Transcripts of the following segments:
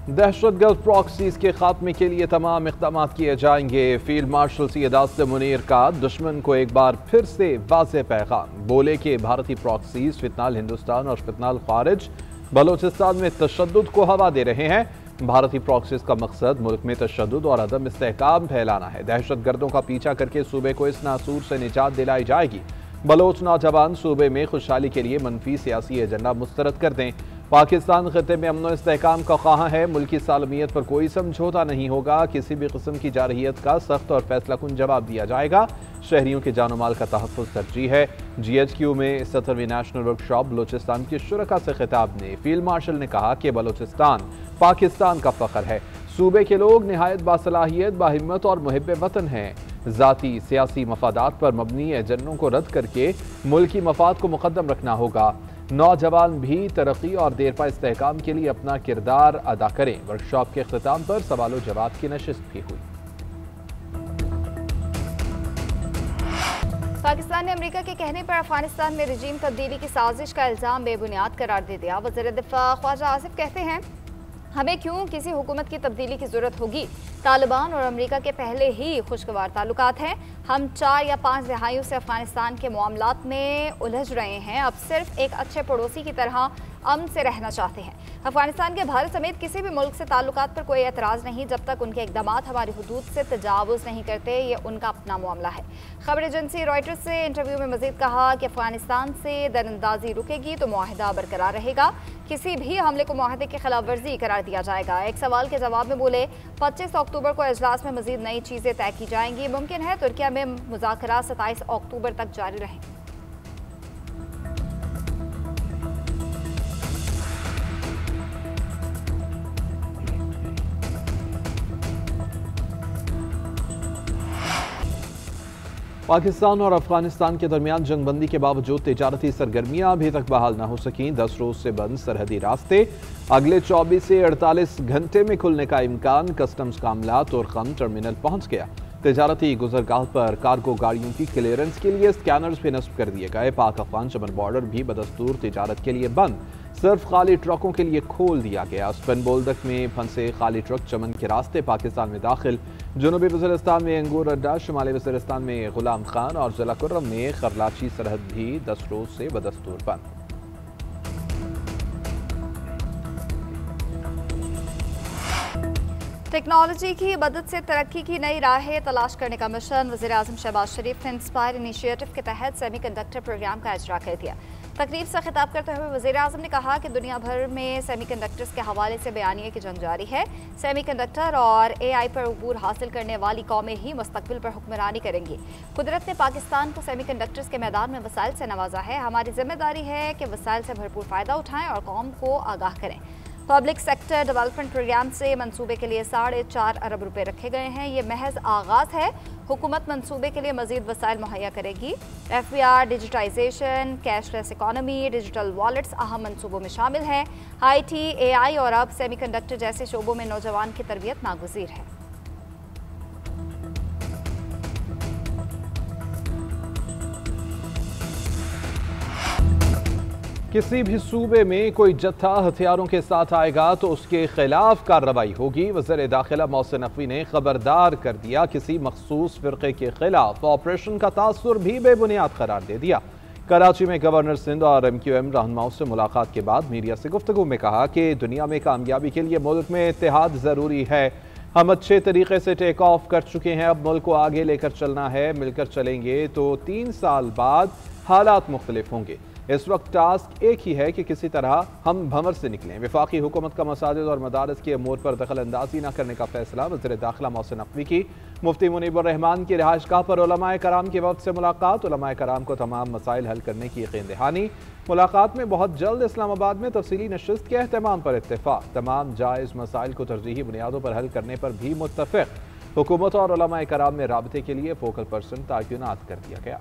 दहशतगर्द proxies के खात्मे के लिए तमाम इक़दाम किए जाएंगे। फील्ड मार्शल सैयद आसिम मुनीर का दुश्मन को एक बार फिर से वाज़ेह पैगाम। बोले कि भारतीय प्रॉक्सीज फितनाल हिंदुस्तान और फितनाल खारिज बलोचिस्तान में तशद्दुद को हवा दे रहे हैं। भारतीय प्रॉक्सीज का मकसद मुल्क में तशद्दुद और अदम इस्तेहकाम फैलाना है। दहशतगर्दों का पीछा करके सूबे को इस नासूर से निजात दिलाई जाएगी। बलोच नौजवान सूबे में खुशहाली के लिए मनफी सियासी एजेंडा मुस्तरद कर दें। पाकिस्तान खिते में अमन इस्तेहकाम का ख्वाह है। मुल्की सालमियत पर कोई समझौता नहीं होगा। किसी भी किस्म की जारहियत का सख्त और फैसला कुन जवाब दिया जाएगा। शहरियों के जानो माल का तहफ़्फ़ुज़ तरजीह है। GHQ में 17वीं नेशनल वर्कशॉप बलोचिस्तान के शुरका से खिताब में फील्ड मार्शल ने कहा कि बलोचिस्तान पाकिस्तान का फ़ख्र है। सूबे के लोग निहायत बासलाहियत, बाहिम्मत और मुहिब वतन हैं। ज़ाती सियासी मफादात पर मबनी एजेंडों को रद्द करके मुल्की मफाद को मुकद्दम रखना होगा। नौजवान भी तरक्की और देरपा इस्तेहकाम के लिए अपना किरदार अदा करें। वर्कशॉप के अख्ताम पर सवाल जवाब की नशिस्त भी हुई। पाकिस्तान ने अमेरिका के कहने पर अफगानिस्तान में रजीम तब्दीली की साजिश का इल्जाम बेबुनियाद करार दे दिया। वज़ीर दिफा ख्वाजा आसिफ कहते हैं, हमें क्यों किसी हुकूमत की तब्दीली की जरूरत होगी। तालिबान और अमेरिका के पहले ही खुशगवार ताल्लुकात हैं। हम 4 या 5 दहाइयों से अफगानिस्तान के मामलात में उलझ रहे हैं। अब सिर्फ एक अच्छे पड़ोसी की तरह अमन से रहना चाहते हैं। अफगानिस्तान के भारत समेत किसी भी मुल्क से ताल्लुकात पर कोई एतराज़ नहीं, जब तक उनके इक़दामात हमारी हुदूद से तजावुज़ नहीं करते। ये उनका अपना मामला है। खबर एजेंसी रॉयटर्स से इंटरव्यू में मजीद कहा कि अफगानिस्तान से दरअंदाजी रुकेगी तो मुआहिदा बरकरार रहेगा। किसी भी हमले को मुआहिदे की खिलाफ वर्जी करार दिया जाएगा। एक सवाल के जवाब में बोले, 25 अक्टूबर को इजलास में मजीद नई चीज़ें तय की जाएंगी। मुमकिन है तुर्किया में मुज़ाकरात 27 अक्टूबर तक जारी रहें। पाकिस्तान और अफगानिस्तान के दरमियान जंगबंदी के बावजूद तिजारती सरगर्मियां अभी तक बहाल न हो सकीं। 10 रोज से बंद सरहदी रास्ते अगले 24 से 48 घंटे में खुलने का इम्कान। कस्टम्स का अमला तोरखम टर्मिनल पहुंच गया। तिजारती गुजरगाह पर कार्गो गाड़ियों की क्लियरेंस के लिए स्कैनर्स भी नस्ब कर दिए गए। पाक अफगान चमन बॉर्डर भी बदस्तूर तिजारत के लिए बंद, सिर्फ खाली ट्रकों के लिए खोल दिया गया। स्पेन बोल्दक में फंसे खाली ट्रक चमन के रास्ते पाकिस्तान में दाखिल। जनूबी वज़ीरिस्तान में अंगूर अड्डा, शुमाली वज़ीरिस्तान में गुलाम खान और जिला कुर्रम में खरलाची सरहद भी 10 रोज से बदस्तूर बंद। टेक्नोलॉजी की मदद से तरक्की की नई राहें तलाश करने का मिशन वज़ीर आज़म शहबाज शरीफ ने इंस्पायर इनिशिएटिव के तहत सेमीकंडक्टर प्रोग्राम का इजरा कर दिया। तकरीब से खिताब करते हुए वज़ीर आज़म ने कहा कि दुनिया भर में सेमीकंडक्टर्स के हवाले से बयानिए की जंग जारी है। सेमीकंडक्टर और AI पर अबूर हासिल करने वाली कौमें ही मुस्तकबिल पर हुक्मरानी करेंगी। कुदरत ने पाकिस्तान को सेमीकंडक्टर्स के मैदान में वसाइल से नवाजा है। हमारी जिम्मेदारी है कि वसाइल से भरपूर फ़ायदा उठाएं और कौम को आगाह करें। पब्लिक सेक्टर डेवलपमेंट प्रोग्राम से मंसूबे के लिए 4.5 अरब रुपए रखे गए हैं। ये महज आगाज़ है। हुकूमत मंसूबे के लिए मजीद वसाइल मुहैया करेगी। FBR, digitisation, cashless economy, digital wallets अहम मंसूबों में शामिल हैं। IT, AI और अब सेमीकंडक्टर जैसे शोबों में नौजवान की तरबियत नागुज़ीर है। किसी भी सूबे में कोई जत्था हथियारों के साथ आएगा तो उसके खिलाफ कार्रवाई होगी। वज़ीर दाखिला मोहसिन नकवी ने खबरदार कर दिया। किसी मखसूस फ़िरक़े के खिलाफ ऑपरेशन का तासुर भी बेबुनियाद करार दे दिया। कराची में गवर्नर सिंध और MQM रहनुमाओं से मुलाकात के बाद मीडिया से गुफ्तगू में कहा कि दुनिया में कामयाबी के लिए मुल्क में इत्तेहाद ज़रूरी है। हम अच्छे तरीके से टेक ऑफ कर चुके हैं, अब मुल्क को आगे लेकर चलना है। मिलकर चलेंगे तो 3 साल बाद हालात मुख्तलिफ होंगे। इस वक्त टास्क एक ही है कि किसी तरह हम भंवर से निकलें। वफाकी हुकूमत का मसाजिद और मदारस के अमूर पर दखल अंदाजी न करने का फैसला। वज़ीर दाखिला मोहसिन नकवी की मुफ्ती मुनीबुर रहमान की रिहाइशगाह पर उलमाए कराम के वक्त से मुलाकात। उलमाए कराम को तमाम मसाइल हल करने की यकीन दहानी। मुलाकात में बहुत जल्द इस्लामाबाद में तफसीली नशिस्त के अहतमाम पर इत्तेफाक। तमाम जायज़ मसाइल को तरजीही बुनियादों पर हल करने पर भी मुत्तफ़िक़। हुकूमत और उलमाए कराम में राबते के लिए फोकल पर्सन तैनात कर दिया गया।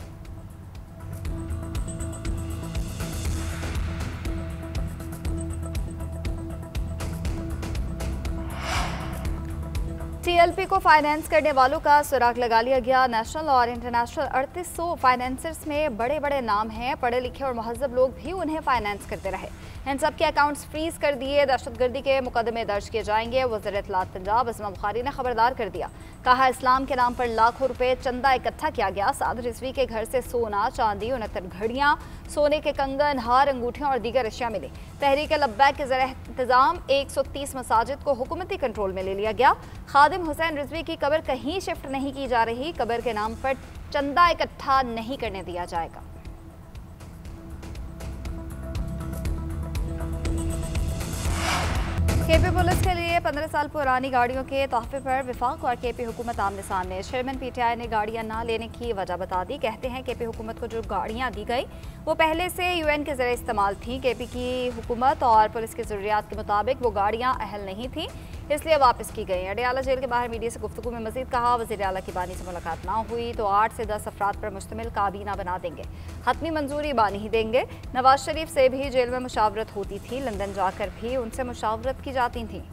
टीएलपी को फाइनेंस करने वालों का सुराग लगा लिया गया। नेशनल और इंटरनेशनल 3800 फाइनेंसर्स में बड़े बड़े नाम हैं, पढ़े लिखे और महजब लोग भी उन्हें फाइनेंस करते रहे। इन सब के अकाउंट्स फ्रीज कर दिए, दहशतगर्दी के मुकदमे दर्ज किए जाएंगे। वज़ीर इत्तलात पंजाब अज़मा बुखारी ने खबरदार कर दिया, कहा इस्लाम के नाम पर लाखों रुपए चंदा इकट्ठा किया गया। साद रिजवी के घर से सोना, चांदी, 69 घड़ियां, सोने के कंगन, हार, अंगूठियां और दीगर अशिया मिली। तहरीक लब्बैक के ज़रिए इंतजाम 130 मसाजिद को हुकूमती कंट्रोल में ले लिया गया। खादिम हुसैन रिजवी की कब्र कहीं शिफ्ट नहीं की जा रही, कब्र के नाम पर चंदा इकट्ठा नहीं करने दिया जाएगा। केपी पुलिस के लिए 15 साल पुरानी गाड़ियों के तोहफे पर विफाक और केपी हुकूमत आमने सामने। चेयरमैन पीटीआई ने गाड़ियां ना लेने की वजह बता दी। कहते हैं केपी हुकूमत को जो गाड़ियां दी गई वो पहले से यूएन के जरिए इस्तेमाल थी। केपी की हुकूमत और पुलिस की ज़रूरियात के मुताबिक वो गाड़ियां अहल नहीं थी, इसलिए वापस की गई। अडयाला जेल के बाहर मीडिया से गुफ्तगू में मजीद कहा, वज़ीर आला की बानी से मुलाकात ना हुई तो 8 से 10 अफराद पर मुश्तमिल काबीना बना देंगे, हतमी मंजूरी बानी ही देंगे। नवाज शरीफ से भी जेल में मुशावरत होती थी, लंदन जाकर भी उनसे मुशावरत की जाती थी।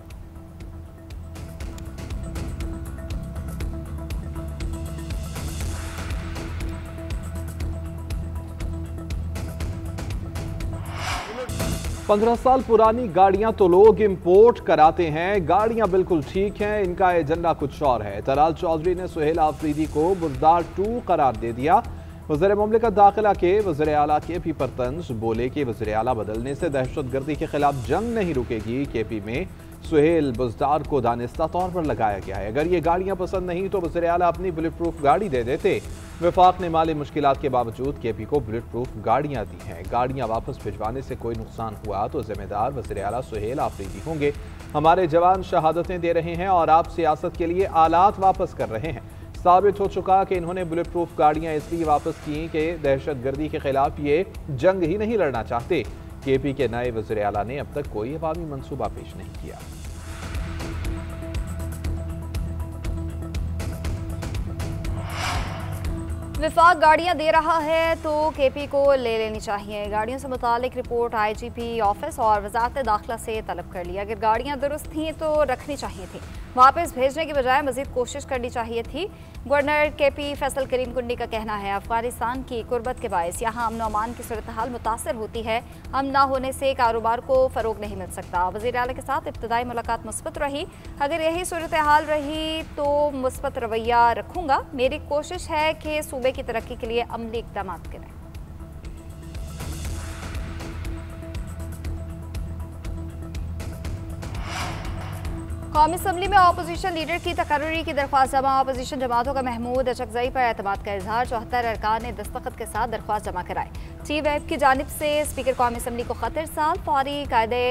पंद्रह साल पुरानी गाड़ियां तो लोग इंपोर्ट कराते हैं, गाड़ियां बिल्कुल ठीक हैं, इनका एजेंडा कुछ और है। तलाल चौधरी ने सुहेल आफरीदी को बुज़दार 2 करार दे दिया। वज़ीर मुमलिकत दाखिला के वज़ीर आला केपी पर तंज, बोले कि वज़ीर आला बदलने से दहशतगर्दी के खिलाफ जंग नहीं रुकेगी। केपी में सुहेल बुज़दार को दानिस्ता तौर पर लगाया गया है। अगर ये गाड़ियां पसंद नहीं तो वज़ीर आला अपनी बुलेट प्रूफ गाड़ी दे देते। वफाक ने माली मुश्किलात के बावजूद केपी को बुलेट प्रूफ गाड़ियां दी हैं। गाड़ियां वापस भिजवाने से कोई नुकसान हुआ तो जिम्मेदार वज़ीर आला सुहेल आफरीदी होंगे। हमारे जवान शहादतें दे रहे हैं और आप सियासत के लिए आलात वापस कर रहे हैं। साबित हो चुका कि इन्होंने बुलेट प्रूफ गाड़ियां इसलिए वापस की कि दहशतगर्दी के खिलाफ ये जंग ही नहीं लड़ना चाहते। केपी के नए वज़ीर आला ने अब तक कोई अवामी मंसूबा पेश नहीं किया। विफाक गाड़ियां दे रहा है तो केपी को ले लेनी चाहिए। गाड़ियों से मुतालिक रिपोर्ट आईजीपी ऑफिस और वजारत दाखिला से तलब कर ली। अगर गाड़ियां दुरुस्त थीं तो रखनी चाहिए थी, वापस भेजने की बजाय मजीद कोशिश करनी चाहिए थी। गवर्नर केपी फैसल करीम कुंडी का कहना है, अफगानिस्तान की कुर्बत के बायस यहाँ अमन अमान की सूरत हाल मुतासर होती है। अमन ना होने से कारोबार को फ़रोग नहीं मिल सकता। वज़ीर आला के साथ इब्तदाई मुलाकात मुस्बत रही, अगर यही सूरत हाल रही तो मुस्बत रवैया रखूँगा। मेरी कोशिश है कि सूबे की तरक्की के लिए अमली इक़दाम करें। कौमी असम्बली में अपोजिशन लीडर की तकर्री की दरख्वास्त जमा। अपोजिशन जमातों का महमूद अचकजई पर एतमाद का इजहार। 74 अरकान ने दस्तखत के साथ दरख्वास्त जमा कराई। चीफ व्हिप की जानिब से स्पीकर कौमी असम्बली को खत इरसाल, फौरी कायदे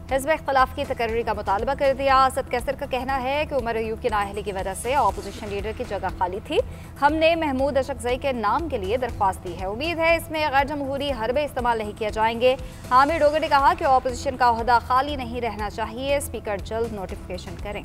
हिज़्ब इख्तिलाफ की तकर्री का मुतालबा कर दिया। असद कैसर का कहना है कि उमर अयूब की नाअहली की वजह से अपोजिशन लीडर की जगह खाली थी। हमने महमूद अचकजई के नाम के लिए दरख्वास्त दी है, उम्मीद है इसमें गैर जमहूरी हरबे इस्तेमाल नहीं किए जाएंगे। हामिद डोगर ने कहा कि अपोजिशन का ओहदा खाली नहीं रहना चाहिए, स्पीकर जल्द नोटिफिकेशन करें।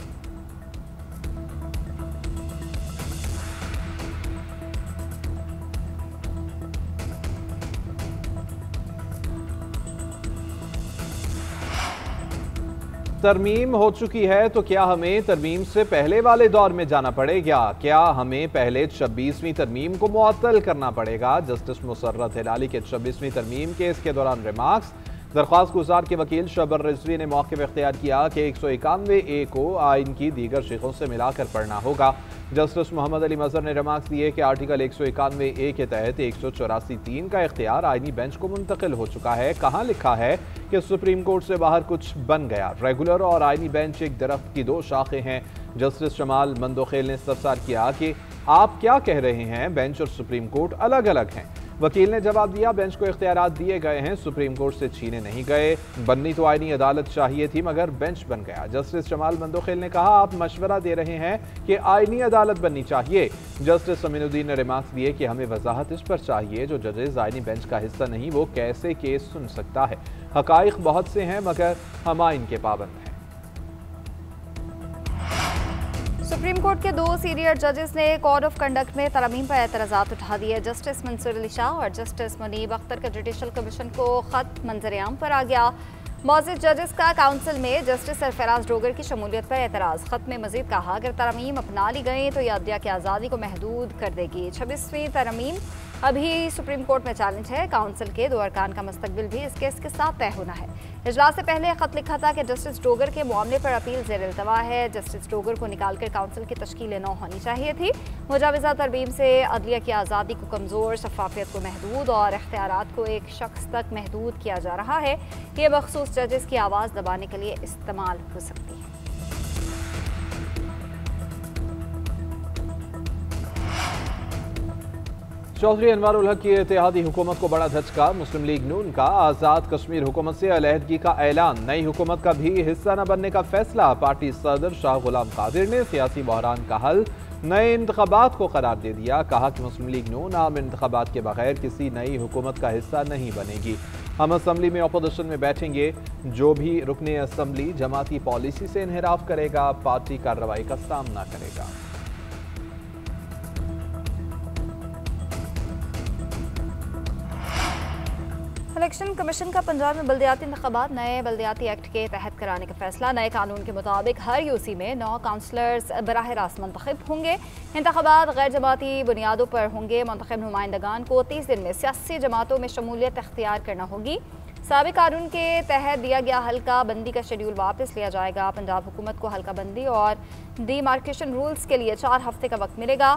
तरमीम हो चुकी है तो क्या हमें तरमीम से पहले वाले दौर में जाना पड़ेगा? क्या हमें पहले 26वीं तरमीम को मुअत्तल करना पड़ेगा? जस्टिस मुसर्रत हिलाली के 26वीं तरमीम केस के दौरान रिमार्क्स। दरख्वास्त गुजार के वकील शबर रिजवी ने मौक़िफ़ इख्तियार किया कि 191A को आइन की दीगर शिकों से मिलाकर पढ़ना होगा। जस्टिस मोहम्मद अली मजहर ने रिमार्क्स दिए कि आर्टिकल 191A के तहत 184(3) का इख्तियार आइनी बेंच को मुंतकिल हो चुका है। कहाँ लिखा है कि सुप्रीम कोर्ट से बाहर कुछ बन गया? रेगुलर और आइनी बेंच एक दरख्त की 2 शाखें हैं। जस्टिस जमाल मंदोखेल ने इस्तफसार किया कि आप क्या कह रहे हैं, बेंच और सुप्रीम कोर्ट अलग अलग हैं। वकील ने जवाब दिया, बेंच को इख्तियारात दिए गए हैं, सुप्रीम कोर्ट से छीने नहीं गए। बननी तो आईनी अदालत चाहिए थी मगर बेंच बन गया। जस्टिस जमाल मंदोखेल ने कहा, आप मशवरा दे रहे हैं कि आईनी अदालत बननी चाहिए। जस्टिस अमीनुद्दीन ने रिमार्क्स दिए कि हमें वजाहत इस पर चाहिए, जो जजेस आईनी बेंच का हिस्सा नहीं वो कैसे केस सुन सकता है। हकाइक बहुत से हैं मगर हम आइन के पाबंद हैं। सुप्रीम कोर्ट के 2 सीनियर जजेस ने कोड ऑफ कंडक्ट में तरमीम पर एतराज़ात उठा दिए। जस्टिस मंसूर अली शाह और जस्टिस मुनीब अख्तर का जुडिशल कमीशन को खत मंजर आम पर आ गया। मौजूद जजेस का काउंसिल में जस्टिस सरफराज डोगर की शमूलियत पर एतराज़। खत में मजीद कहा, अगर तरमीम अपना ली गई तो यह अदलिया की आज़ादी को महदूद कर देगी। 26वीं तरमीम अभी सुप्रीम कोर्ट में चैलेंज है। काउंसिल के 2 अरकान का मुस्तकबिल भी इस केस के साथ तय होना है। इजलास से पहले खत लिखा था कि जस्टिस डोगर के मामले पर अपील ज़ेर इल्तवा है। जस्टिस डोगर को निकालकर काउंसिल की तश्कील नौ होनी चाहिए थी। मुजाविजा तरमीम से अदलिया की आज़ादी को कमज़ोर, शफाफियत को महदूद और इख्तियारात को एक शख्स तक महदूद किया जा रहा है। ये मखसूस जजेस की आवाज़ दबाने के लिए इस्तेमाल हो सकती है। चौधरी अनवारुल हक की इत्तेहादी हुकूमत को बड़ा झटका। मुस्लिम लीग नून का आज़ाद कश्मीर हुकूमत से अलहदगी का ऐलान। नई हुकूमत का भी हिस्सा न बनने का फैसला। पार्टी सदर शाह गुलाम कादिर ने सियासी बहरान का हल नए इंतखाबात को करार दे दिया। कहा कि मुस्लिम लीग नून आम इंतखाबात के बगैर किसी नई हुकूमत का हिस्सा नहीं बनेगी। हम असम्बली में अपोजिशन में बैठेंगे। जो भी रुकने असम्बली जमाती पॉलिसी से इन्हिराफ करेगा, पार्टी कार्रवाई का सामना करेगा। इलेक्शन कमीशन का पंजाब में बल्दियाती इंतखाबात नए बल्दियाती एक्ट के तहत कराने का फैसला। नए कानून के मुताबिक हर यूसी में 9 काउंसलर्स बराह रास्त मुंतखब होंगे। इंतखाबात गैर जमाती बुनियादों पर होंगे। मुंतखब नुमाइंदगान को 30 दिन में सियासी जमातों में शमूलियत अख्तियार करना होगी। साबिक कानून के तहत दिया गया हल्का बंदी का शेड्यूल वापस लिया जाएगा। पंजाब हुकूमत को हल्का बंदी और डीमार्केशन रूल्स के लिए 4 हफ्ते का वक्त मिलेगा।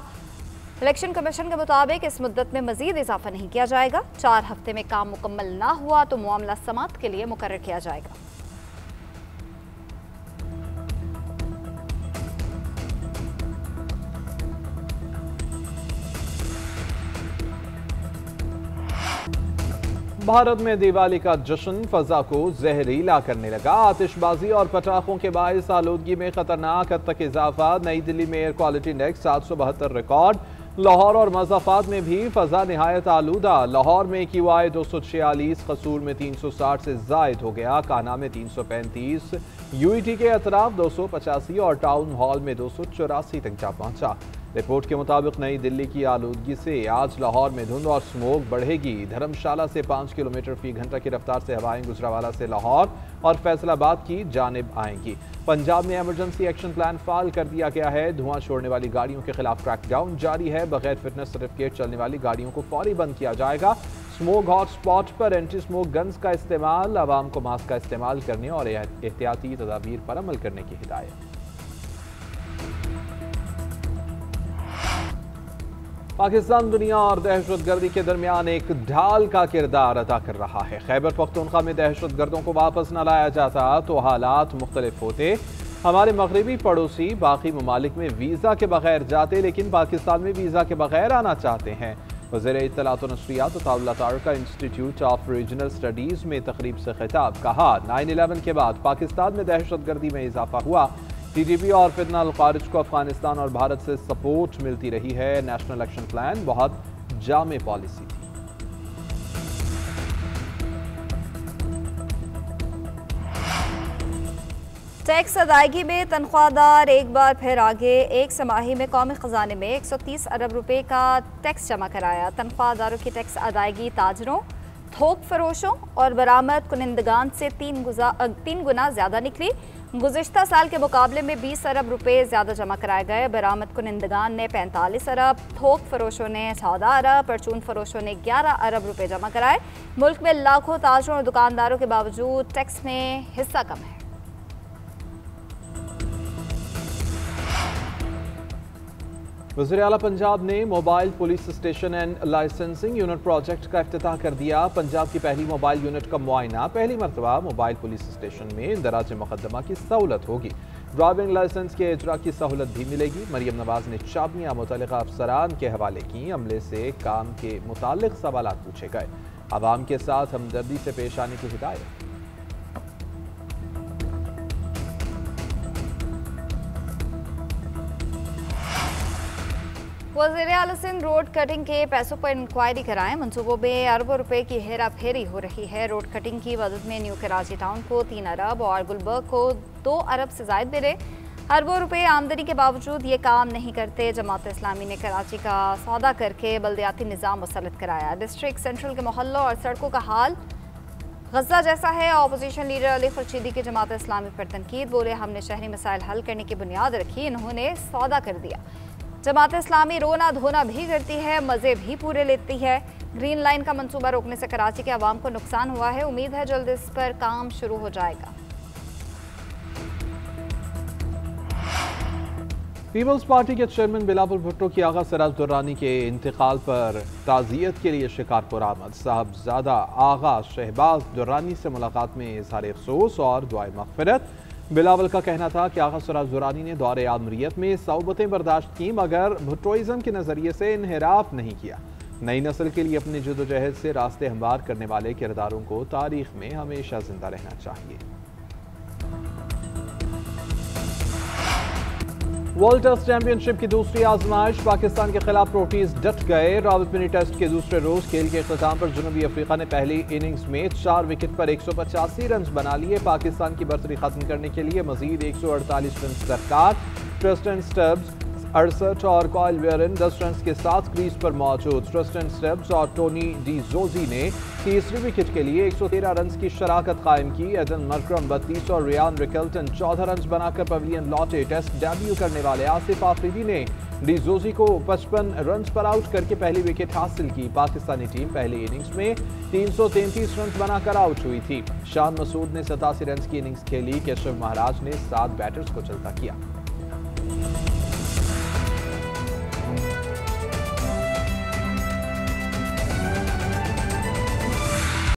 इलेक्शन कमीशन के मुताबिक इस मुद्दत में मजीद इजाफा नहीं किया जाएगा। 4 हफ्ते में काम मुकम्मल ना हुआ तो मामला समाअत के लिए मुकर्रर किया जाएगा। भारत में दिवाली का जश्न फजा को जहरीला करने लगा। आतिशबाजी और पटाखों के बायस आलूदगी में खतरनाक हद तक इजाफा। नई दिल्ली में air quality index 772 record. Lahore और मज़ाफात में भी फजा नहायत आलूदा। लाहौर में QI 246, कसूर में 360 से जायद हो गया। कान्हा में 335, UET के अतराफ 285 और टाउन हॉल में 284 तक जा पहुंचा। रिपोर्ट के मुताबिक नई दिल्ली की आलूदगी से आज लाहौर में धुंध और स्मोक बढ़ेगी। धर्मशाला से 5 किलोमीटर फी घंटा की रफ्तार से हवाएं गुजरावाला से लाहौर और फैसलाबाद की जानिब आएंगी। पंजाब में इमरजेंसी एक्शन प्लान फाल कर दिया गया है। धुआं छोड़ने वाली गाड़ियों के खिलाफ क्रैकडाउन जारी है। बगैर फिटनेस सर्टिफिकेट चलने वाली गाड़ियों को फौरी बंद किया जाएगा। स्मोक हॉट स्पॉट पर एंटी स्मोक गन्स का इस्तेमाल, आवाम को मास्क का इस्तेमाल करने और एहतियाती तदाबीर पर अमल करने की हिदायत। पाकिस्तान दुनिया और दहशतगर्दी के दरमियान एक ढाल का किरदार अदा कर रहा है। खैबर पख्तूनख्वा में दहशतगर्दों को वापस न लाया जाता तो हालात मुख्तलिफ होते। हमारे मगरबी पड़ोसी बाकी ममालिक में वीज़ा के बगैर जाते, लेकिन पाकिस्तान में वीज़ा के बगैर आना चाहते हैं। वज़ीर इत्तलात व नशरियात अताउल्लाह तारका इंस्टीट्यूट ऑफ रीजनल स्टडीज़ में तकरीब से खिताब। कहा, 9/11 के बाद पाकिस्तान में दहशतगर्दी में इजाफा हुआ। TTP और फितना अल खारिज को अफगानिस्तान और भारत से सपोर्ट मिलती रही है। नेशनल एक्शन प्लान बहुत जामे पॉलिसी थी। टैक्स अदायगी में तनख्वाहदार एक बार फिर आगे। एक समाही में कौमी खजाने में 130 अरब रुपए का टैक्स जमा कराया। तनख्वाहदारों की टैक्स अदायगी ताजरों, थोक फरोशों और बरामद कुनिंदगान से 3 गुना ज़्यादा निकली। गुज़िश्ता साल के मुकाबले में 20 अरब रुपए ज़्यादा जमा कराए गए। बरामद कुनिंदगान ने 45 अरब, थोक फरोशों ने 14 अरब, परचून फरोशों ने 11 अरब रुपए जमा कराए। मुल्क में लाखों ताजरों और दुकानदारों के बावजूद टैक्स में हिस्सा कम है। वज़ीर आला पंजाब ने mobile police station and licensing unit project का इफ्तिताह कर दिया। पंजाब की पहली मोबाइल यूनिट का मुआयना। पहली मरतबा मोबाइल पुलिस स्टेशन में इंदराज मुकदमा की सहूलत होगी। ड्राइविंग लाइसेंस के इजरा की सहूलत भी मिलेगी। मरियम नवाज ने चाबियां मुतल्लिका अफसरान के हवाले की। अमले से काम के मुतालिक सवालात पूछे गए। आवाम के साथ हमदर्दी से पेश आने की हिदायत। वज़ीर आला सिंध रोड कटिंग के पैसों पर इंक्वायरी कराएं। मंसूबों में अरबों रुपए की हेरा फेरी हो रही है। रोड कटिंग की मदद में न्यू कराची टाउन को 3 अरब और गुलबर्ग को 2 अरब से जायद मिले। अरबों रुपए आमदनी के बावजूद ये काम नहीं करते। जमात इस्लामी ने कराची का सौदा करके बल्दियाती निज़ाम मुसल्लत कराया। डिस्ट्रिक्ट सेंट्रल के मोहल्लों और सड़कों का हाल गजा जैसा है। ऑपोजिशन लीडर अली खुर्शीदी की जमात इस्लामी पर तनकीद, बोले हमने शहरी मसाइल हल करने की बुनियाद रखी, इन्होंने सौदा कर दिया। जमात इस्लामी रोना धोना भी करती है, मज़े भी पूरे लेती है। ग्रीन लाइन का मंसूबा रोकने से कराची के अवाम को नुकसान हुआ है, उम्मीद है जल्द इस पर काम शुरू हो जाएगा। पीपल्स पार्टी के चेयरमैन बिलावल भुट्टो की आगा सिराज दुर्रानी के इंतकाल पर ताज़ियत के लिए शिकारपुर आमद। साहबजादा आगा शहबाज दुर्रानी से मुलाकात में इज़हार अफसोस और दुआए मग़फ़िरत। बिलावल का कहना था कि आगा सिराज दुर्रानी ने दौरे आमरीत में सौबतें बर्दाश्त की, मगर भुट्टोइज़म के नज़रिए से इन्हिराफ नहीं किया। नई नस्ल के लिए अपनी जदोजहद से रास्ते हमवार करने वाले किरदारों को तारीख में हमेशा जिंदा रहना चाहिए। वर्ल्ड टेस्ट चैंपियनशिप की दूसरी आजमाइश पाकिस्तान के खिलाफ प्रोटीज डट गए। रावलपिंडी टेस्ट के दूसरे रोज खेल के इख्तिताम पर जनूबी अफ्रीका ने पहली इनिंग्स में 4 विकेट पर 185 रन बना लिए। पाकिस्तान की बर्तरी खत्म करने के लिए मजीद 148 रन दरकार। ट्रिस्टन स्टब्स 68 और कॉयल वेरन 10 रन के साथ क्रीज पर मौजूद। ट्रिस्टन स्टब्स और टोनी डी जोजी ने तीसरी विकेट के लिए 113 रन की शराकत कायम की। एडन मरक्रम 32 और रियान रिकल्टन 14 रन बनाकर पवेलियन लौटे। टेस्ट डेब्यू करने वाले आसिफ आफरीदी ने डी जोजी को 55 रन पर आउट करके पहली विकेट हासिल की। पाकिस्तानी टीम पहली इनिंग्स में 333 रन बनाकर आउट हुई थी। शान मसूद ने 87 रन की इनिंग्स खेली। केशव महाराज ने 7 बैटर्स को चलता किया।